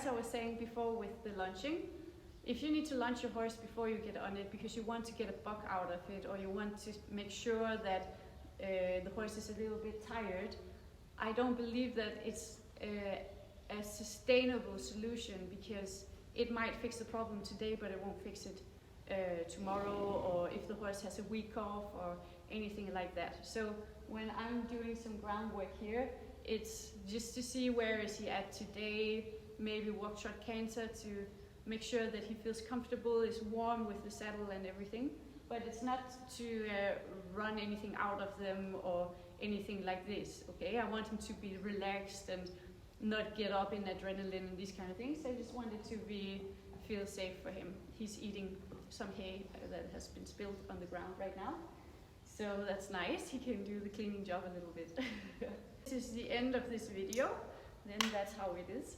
As I was saying before with the launching, if you need to launch your horse before you get on it because you want to get a buck out of it, or you want to make sure that the horse is a little bit tired, I don't believe that it's a sustainable solution, because it might fix the problem today but it won't fix it tomorrow, or if the horse has a week off or anything like that. So when I'm doing some groundwork here, it's just to see where is he at today, maybe walk, trot, canter, to make sure that he feels comfortable, is warm with the saddle and everything. But it's not to run anything out of them or anything like this, okay? I want him to be relaxed and not get up in adrenaline and these kind of things. I just want it to feel safe for him. He's eating some hay that has been spilled on the ground right now. So that's nice, he can do the cleaning job a little bit. This is the end of this video, then that's how it is.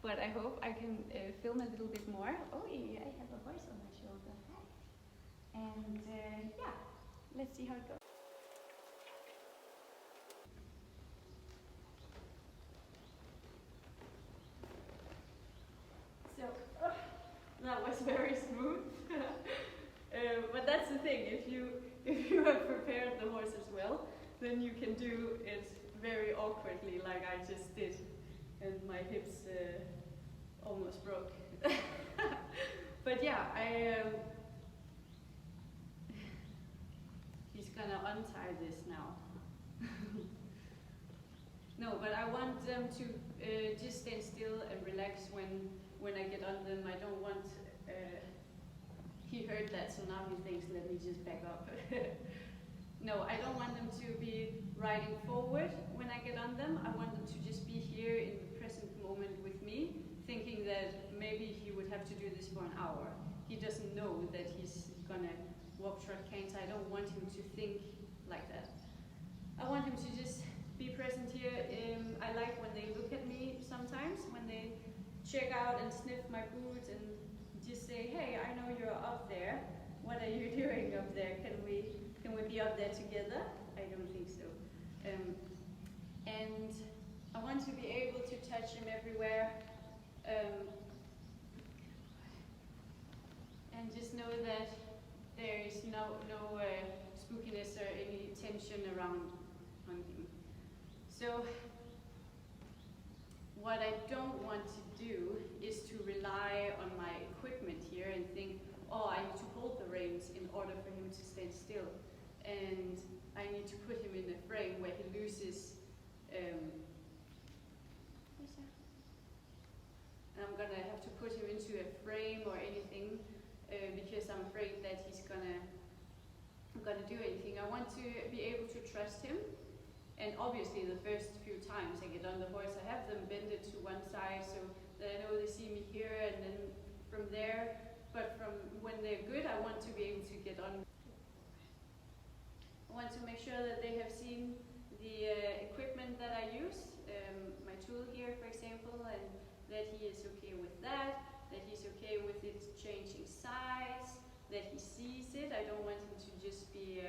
But I hope I can film a little bit more. Oh, yeah, I have a horse on my shoulder. And yeah, let's see how it goes. So, that was very smooth. But that's the thing, if you have prepared the horse as well, then you can do it very awkwardly like I just did. And my hips almost broke. But yeah, he's gonna untie this now. No, but I want them to just stand still and relax when I get on them. I don't want, he heard that, so now he thinks, let me just back up. No, I don't want them to be riding forward when I get on them. I want them to just be here in the present moment with me, thinking that maybe he would have to do this for an hour. He doesn't know that he's gonna walk, trot, canter. I don't want him to think like that. I want him to just be present here. I like when they look at me sometimes, when they check out and sniff my boots and just say, hey, I know you're up there. What are you doing up there? Can we be up there together? I don't think so. And I want to be able to touch him everywhere. And just know that there is no spookiness or any tension around him. So what I don't want to do is to rely on my equipment here and think, oh, I need to hold the reins in order for him to stand still. And I need to put him in a frame where he loses, I'm gonna have to put him into a frame or anything because I'm afraid that he's gonna do anything. I want to be able to trust him. And obviously the first few times I get on the horse, I have them bended to one side so that I know they see me here, and then from there, but from when they're good, I want to be able to get on. I want to make sure that they have seen the equipment that I use, my tool here, for example, and that he is okay with that he's okay with it changing size, that he sees it. I don't want him to just be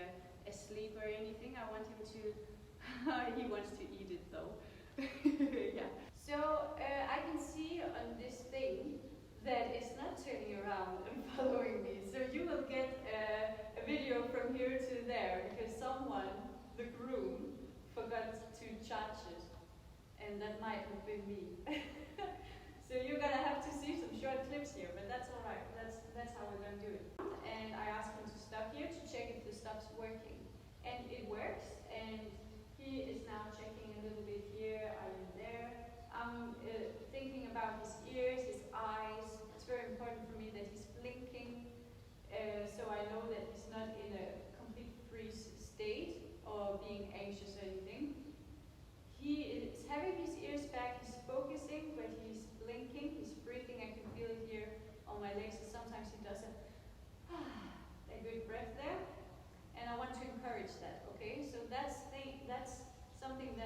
asleep or anything. I want him to, he wants to eat it though. Yeah. So I can see on this thing that it's not turning around and following me. So you will get a video from here to there because someone, the groom, forgot to charge it. And that might have been me. So you're gonna have to see some short clips here, but that's all right. That's how we're gonna do it. And I asked him to stop here to check if the stop's working. And it works, and he is now checking a little bit here, are you there? I'm thinking about his ears, his eyes. It's very important for me that he's blinking, so I know that he's not in a complete freeze state or being anxious or anything. He is having his ears back, he's focusing, but he's blinking, he's breathing. I can feel it here on my legs, and sometimes he does a good breath there. And I want to encourage that, okay? So that's something that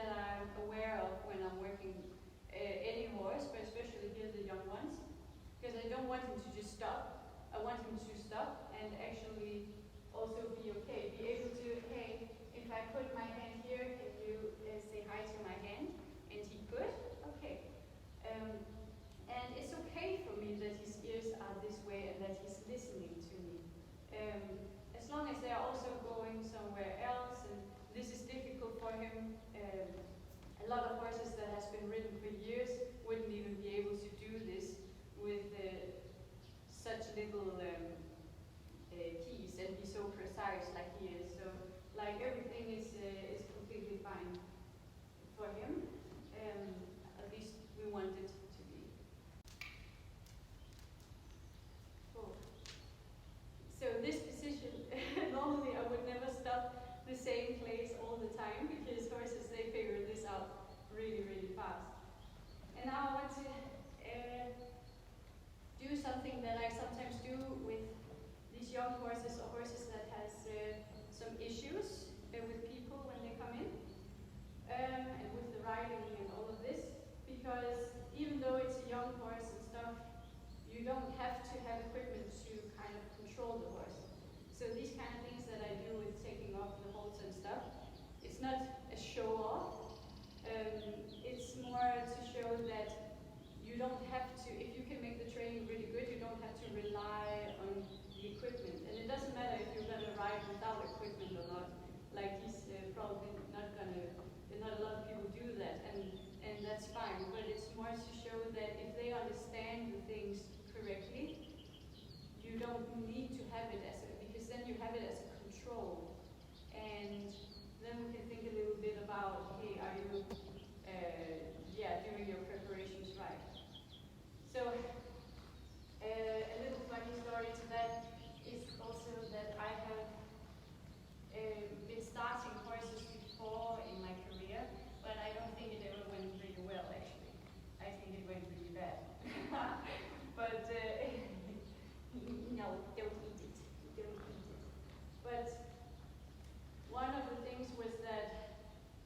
because even though it's a young horse and stuff, you don't have to have equipment to kind of control the horse. So these kind of things that I do with taking off the halts and stuff, it's not a show off. It's more to show that you don't have to, if you can make the training really good, you don't have to rely on the equipment. And it doesn't matter if you're going to ride without equipment or not. Like he's probably not going to, not a lot of people do that, and that's fine. But it's more to show that if they understand the things correctly, you don't need to have it as a, because then you have it as a control. And then we can think a little bit about, hey, are you doing your preparations right? So a little funny story to that is also that I have been starting horses before in my career, but I don't think it ever went really well actually. I think it went really bad. But no, don't eat it. Don't eat it. But one of the things was that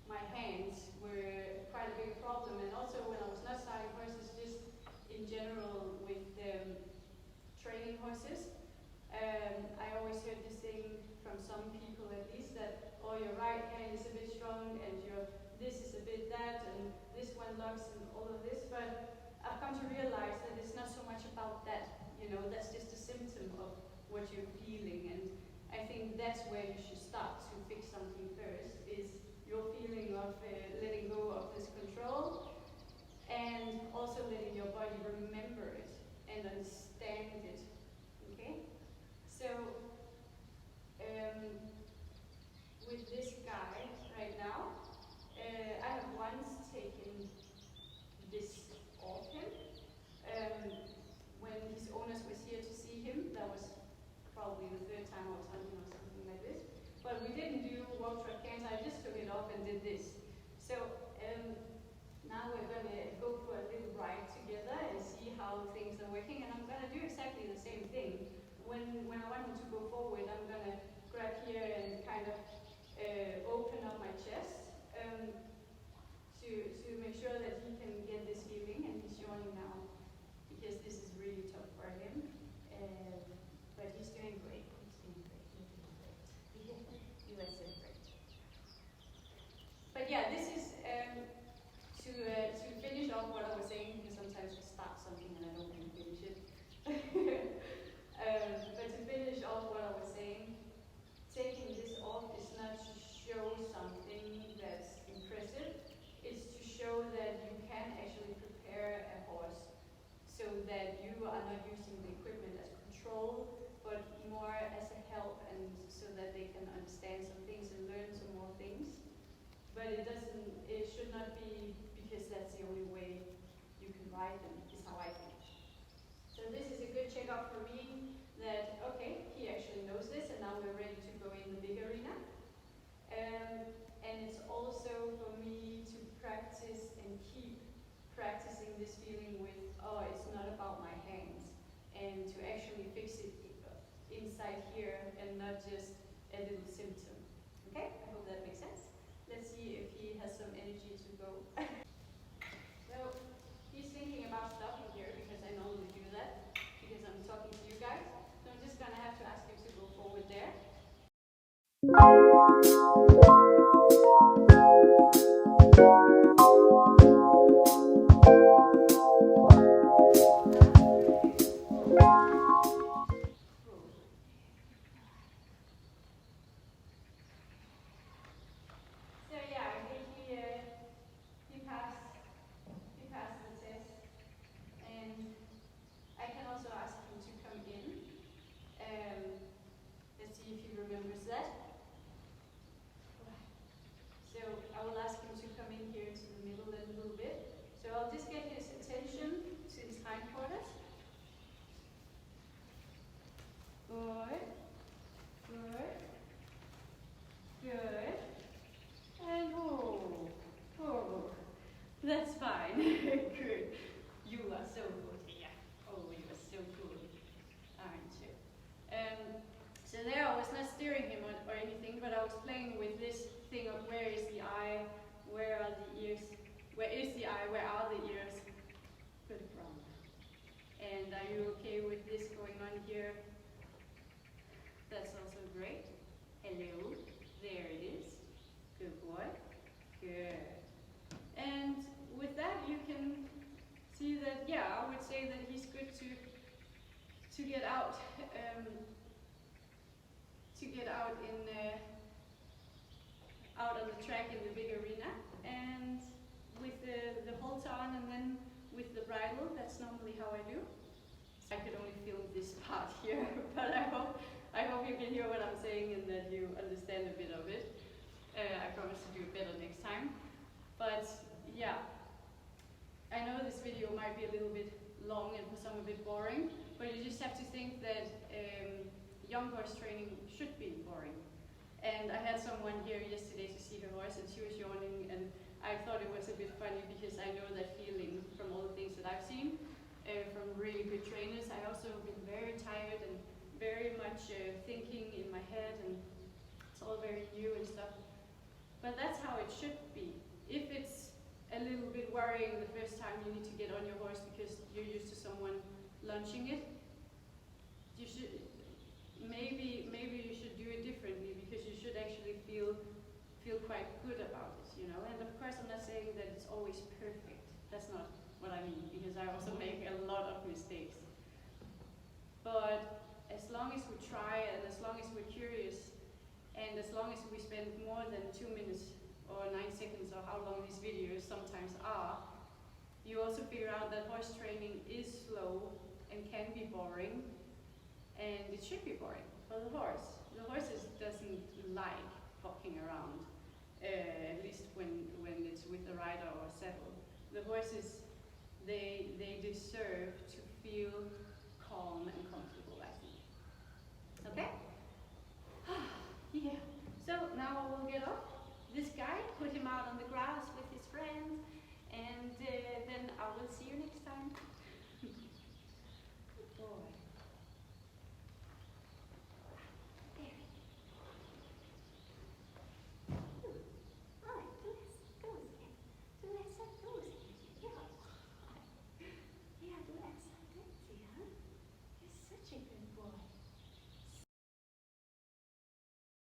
my hands were quite a big problem, and also when I was not starting horses, just in general with training horses, I always heard this thing from some people at least that, oh, your right hand is a bit strong and your this is a bit that and this one locks and all of this, but I've come to realize that it's not so much about that, that's just a symptom of what you're feeling, and I think that's where you should start to fix something first, is your feeling of letting go of this control and also letting your body remember it and understand it, okay? So with this guy right now, I have once taken this off him. When his owners was here to see him, that was probably the third time I was hunting or something like this. But we didn't do walk track cans, I just took it off and did this. So now we're going to go for a little ride together and see how things are working, and I'm going to do exactly the same thing. When I want him to go forward, I'm going to grab here and kind of open up my chest to make sure that he can get this feeling, and he's yawning now because this is really tough for him. But he's doing great. He's doing great. He's doing great. You are so great. But yeah, this is to finish off what I was saying, because sometimes I start something and I don't want to finish it. But to finish off what I was saying, taking this off is not to show something that's impressive. It's to show that you can actually prepare a horse so that you are not using the equipment as control, but more as a help, and so that they can understand some things and learn some more things. But it should not be because that's the only way you can ride them, is how I think. So this is a good checkup for me that, okay, he actually knows this, and now we're ready to go in the big arena. And it's also for me to practice and keep practicing this feeling with, oh, it's not about my hands, and to actually fix it inside here and not just a little symptom. Okay, I hope that makes sense. Let's see if he has some energy to go. So he's thinking about stopping here because I normally do that because I'm talking to you guys. So I'm just gonna have to ask him to go forward there. So yeah, he passed the test, and I can also ask him to come in. Let's see if he remembers that. So I will ask him to come in here to the middle a little bit. So I'll just get his attention to his hindquarters. Good. Good. Good. And oh, that's fine. Good. You are so good. Yeah. Oh, you are so good, aren't you? So there I was not steering him or anything, but I was playing with this thing of where is the eye, where are the ears, where is the eye, where are the ears, And are you okay with this going on here? That's also great. Hello, there it is. Good boy. Good. And with that, you can see that, yeah, I would say that he's good to get out, out on the track in the big arena, and with the halter on, and then with the bridle. That's normally how I do. I could only film this part here, but I hope you can hear what I'm saying and that you understand a bit of it. I promise to do it better next time. But yeah, I know this video might be a little bit long and for some a bit boring, but you just have to think that young horse training should be boring. And I had someone here yesterday to see her horse, and she was yawning, and I thought it was a bit funny because I know that feeling from all the things that I've seen from really good trainers. I also have been very tired and very much thinking in my head, and it's all very new and stuff. But that's how it should be. If it's a little bit worrying the first time you need to get on your horse because you're used to someone launching it, you should maybe you should do it differently, because you should actually feel quite good about it, you know. And of course, I'm not saying that it's always perfect. That's not what I mean, because I also make a lot of mistakes. But as long as we try, and as long as we're curious, and as long as we spend more than 2 minutes or 9 seconds, or how long these videos sometimes are, you also figure out that horse training is slow and can be boring, and it should be boring for the horse. The horse doesn't like fucking around, at least when it's with a rider or a saddle. The horses, they deserve to feel calm and comfortable, I think. Okay? Yeah. So now I will get off this guy, put him out on the grass with his friends, and then I will see you next time.